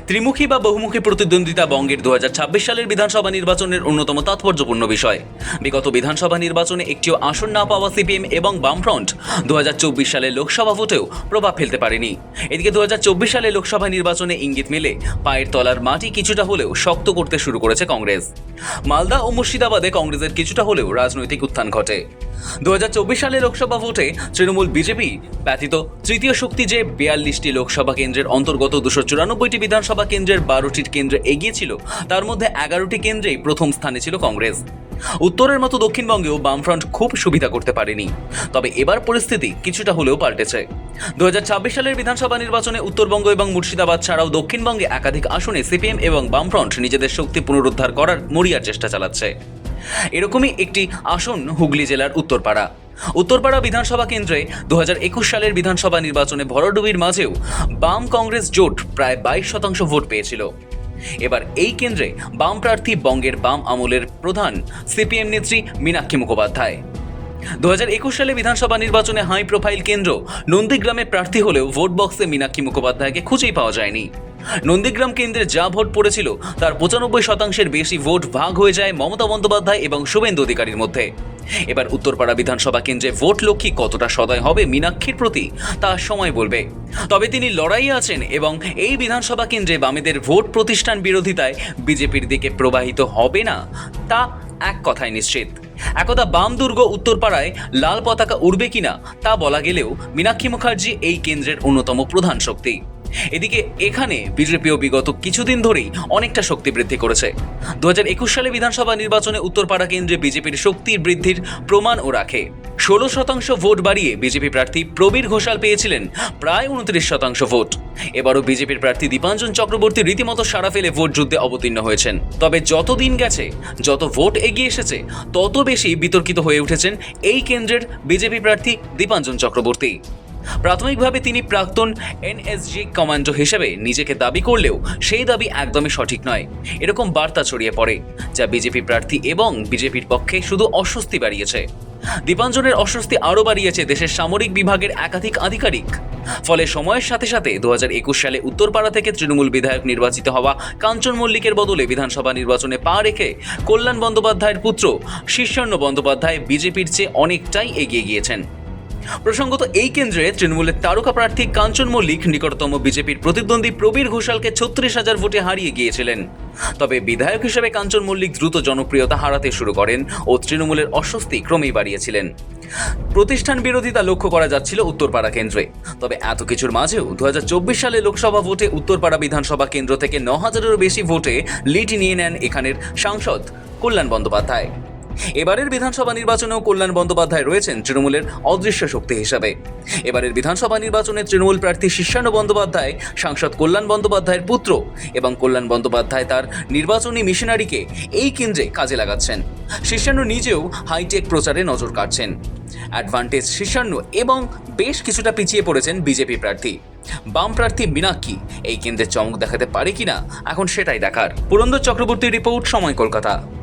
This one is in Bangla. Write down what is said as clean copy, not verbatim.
ত্রিমুখী বা বহুমুখী প্রতিদ্বন্দ্বিতা বঙ্গের 2026 সালের বিধানসভা নির্বাচনের অন্যতম তাৎপর্যপূর্ণ বিষয়। বিগত বিধানসভা নির্বাচনে একটিও আসন না পাওয়া সিপিএম এবং বামফ্রন্ট 2024 সালের লোকসভা ভোটেও প্রভাব ফেলতে পারেনি। এদিকে 2024 সালে লোকসভা নির্বাচনে ইঙ্গিত মেলে পায়ের তলার মাটি কিছুটা হলেও শক্ত করতে শুরু করেছে কংগ্রেস। মালদা ও মুর্শিদাবাদে কংগ্রেসের কিছুটা হলেও রাজনৈতিক উত্থান ঘটে। 2024 সালে লোকসভা ভোটে তৃণমূল বিজেপি ব্যতীত তৃতীয় শক্তি যে 42টি লোকসভা কেন্দ্রের অন্তর্গত 294টি বিধানসভা কেন্দ্রের 12টির কেন্দ্রে এগিয়ে ছিল, তার মধ্যে 11টি কেন্দ্রেই প্রথম স্থানে ছিল কংগ্রেস। উত্তরের মতো দক্ষিণবঙ্গেও বামফ্রন্ট খুব সুবিধা করতে পারেনি, তবে এবার পরিস্থিতি কিছুটা হলেও পাল্টেছে। 2026 সালের বিধানসভা নির্বাচনে উত্তরবঙ্গ এবং মুর্শিদাবাদ ছাড়াও দক্ষিণবঙ্গে একাধিক আসনে সিপিএম এবং বামফ্রন্ট নিজেদের শক্তি পুনরুদ্ধার করার মরিয়া চেষ্টা চালাচ্ছে। এরকমই একটি আসন হুগলি জেলার উত্তরপাড়া বিধানসভা কেন্দ্রে 2021 সালের বিধানসভা নির্বাচনে ভরাডুবির মাঝেও বাম কংগ্রেস জোট প্রায় 22% ভোট পেয়েছিল। এবার এই কেন্দ্রে বাম প্রার্থী বঙ্গের বাম আমলের প্রধান সিপিএম নেত্রী মীনাক্ষী মুখোপাধ্যায়। 2021 সালে বিধানসভা নির্বাচনে হাই প্রোফাইল কেন্দ্র নন্দীগ্রামে প্রার্থী হলেও ভোট বক্সে মীনাক্ষী মুখোপাধ্যায়কে খুঁজেই পাওয়া যায়নি। নন্দীগ্রাম কেন্দ্রে যা ভোট পড়েছিল তার 95%-এর বেশি ভোট ভাগ হয়ে যায় মমতা বন্দ্যোপাধ্যায় এবং শুভেন্দু অধিকারীর মধ্যে। এবার উত্তরপাড়া বিধানসভা কেন্দ্রে ভোট লক্ষ্মী কতটা সদয় হবে মীনাক্ষীর প্রতি তা সময় বলবে। তবে তিনি লড়াইয়ে আছেন এবং এই বিধানসভা কেন্দ্রে বামেদের ভোট প্রতিষ্ঠান বিরোধিতায় বিজেপির দিকে প্রবাহিত হবে না তা এক কথায় নিশ্চিত। একদা বাম দুর্গ উত্তরপাড়ায় লাল পতাকা উড়বে কিনা তা বলা গেলেও মীনাক্ষী মুখার্জি এই কেন্দ্রের অন্যতম প্রধান শক্তি। এদিকে এখানে বিজেপিও বিগত কিছুদিন ধরেই অনেকটা শক্তি বৃদ্ধি করেছে। 2021 সালে বিধানসভা নির্বাচনে উত্তরপাড়া কেন্দ্রে বিজেপির শক্তির বৃদ্ধির প্রমাণও রাখে। 16% ভোট বাড়িয়ে বিজেপি প্রার্থী প্রবীর ঘোষাল পেয়েছিলেন প্রায় 29% ভোট। এবারও বিজেপির প্রার্থী দীপাঞ্জন চক্রবর্তী রীতিমতো সাড়া ফেলে ভোট যুদ্ধে অবতীর্ণ হয়েছেন। তবে যত দিন গেছে, যত ভোট এগিয়ে এসেছে, তত বেশি বিতর্কিত হয়ে উঠেছেন এই কেন্দ্রের বিজেপি প্রার্থী দীপাঞ্জন চক্রবর্তী। প্রাথমিকভাবে তিনি প্রাক্তন এনএসজি কমান্ডো হিসেবে নিজেকে দাবি করলেও সেই দাবি একদমই সঠিক নয়, এরকম বার্তা ছড়িয়ে পড়ে, যা বিজেপি প্রার্থী এবং বিজেপির পক্ষে শুধু অস্বস্তি বাড়িয়েছে। দীপাঞ্জনের অস্বস্তি আরও বাড়িয়েছে দেশের সামরিক বিভাগের একাধিক আধিকারিক। ফলে সময়ের সাথে সাথে 2021 সালে উত্তরপাড়া থেকে তৃণমূল বিধায়ক নির্বাচিত হওয়া কাঞ্চন মল্লিকের বদলে বিধানসভা নির্বাচনে পা রেখে কল্যাণ বন্দ্যোপাধ্যায়ের পুত্র শীর্ষেন্দ্র বন্দ্যোপাধ্যায় বিজেপির চেয়ে অনেকটাই এগিয়ে গিয়েছেন। প্রসঙ্গত, এই কেন্দ্রে তৃণমূলের তারকা প্রার্থী কাঞ্চন মল্লিক নিকটতম বিজেপির প্রতিদ্বন্দ্বী প্রবীর ঘোষালকে 36,000 ভোটে হারিয়ে গিয়েছিলেন। তবে বিধায়ক হিসেবে কাঞ্চন মল্লিক দ্রুত জনপ্রিয়তা হারাতে শুরু করেন ও তৃণমূলের অস্বস্তি ক্রমেই বাড়িয়েছিলেন। প্রতিষ্ঠান বিরোধিতা লক্ষ্য করা যাচ্ছিল উত্তরপাড়া কেন্দ্রে। তবে এত কিছুর মাঝেও 2024 সালে লোকসভা ভোটে উত্তরপাড়া বিধানসভা কেন্দ্র থেকে 9,000-এরও বেশি ভোটে লিড নিয়ে নেন এখানের সাংসদ কল্যাণ বন্দ্যোপাধ্যায়। এবারের বিধানসভা নির্বাচনেও কল্যাণ বন্দ্যোপাধ্যায় রয়েছেন তৃণমূলের অদৃশ্য শক্তি হিসাবে। এবারের বিধানসভা নির্বাচনে তৃণমূল প্রার্থী শীর্ষেন্দ্র বন্দ্যোপাধ্যায় সাংসদ কল্যাণ বন্দ্যোপাধ্যায়ের পুত্র এবং কল্যাণ বন্দ্যোপাধ্যায় তার নির্বাচনী মিশনারিকে এই কেন্দ্রে কাজে লাগাচ্ছেন। শীর্ষেন্দ্র নিজেও হাইটেক প্রচারে নজর কাটছেন। অ্যাডভান্টেজ শীর্ষেন্দ্র এবং বেশ কিছুটা পিছিয়ে পড়েছেন বিজেপি প্রার্থী। বাম প্রার্থী মীনাক্ষী এই কেন্দ্রে চমক দেখাতে পারে কিনা এখন সেটাই দেখার। পুরন্দর চক্রবর্তীর রিপোর্ট, সময়, কলকাতা।